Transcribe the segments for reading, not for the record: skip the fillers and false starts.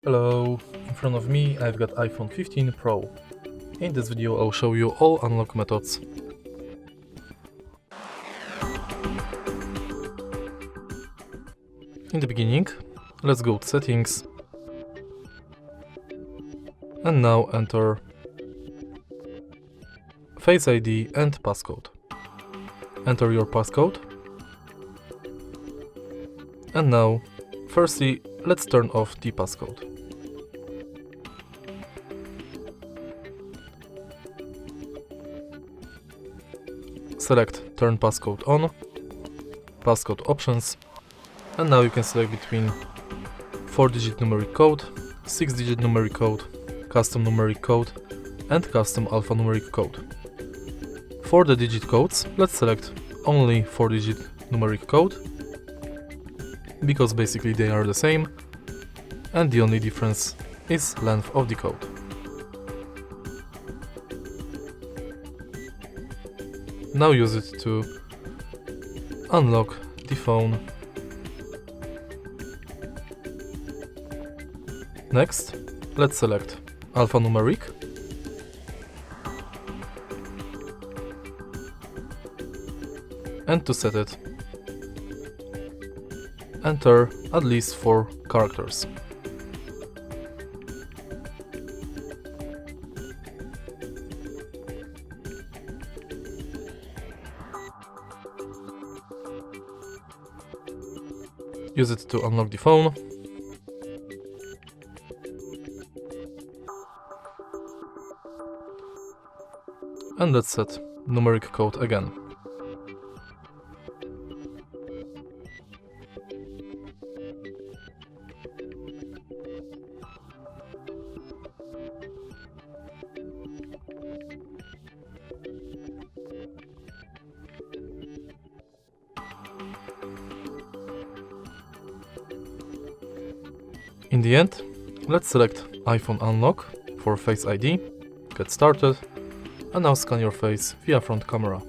Hello, in front of me I've got iPhone 15 Pro. In this video I'll show you all unlock methods. In the beginning, let's go to settings and now enter Face ID and passcode. Enter your passcode and now firstly let's turn off the passcode. Select Turn Passcode On, Passcode Options, and now you can select between 4-digit numeric code, 6-digit numeric code, custom numeric code, and custom alphanumeric code. For the digit codes, let's select only 4-digit numeric code, because basically they are the same, and the only difference is length of the code. Now use it to unlock the phone. Next, let's select alphanumeric and to set it, enter at least 4 characters. Use it to unlock the phone. And let's set numeric code again. In the end, let's select iPhone Unlock for Face ID, get started, and now scan your face via front camera.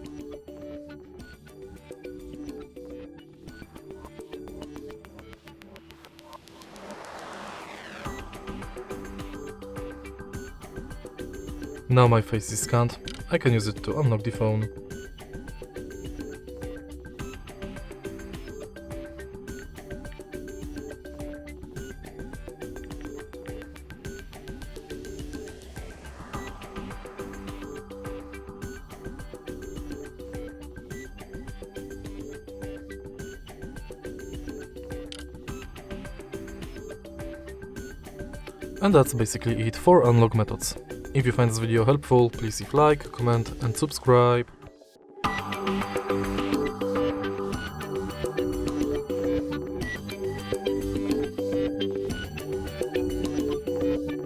Now my face is scanned, I can use it to unlock the phone. And that's basically it for unlock methods. If you find this video helpful, please leave like, comment and subscribe.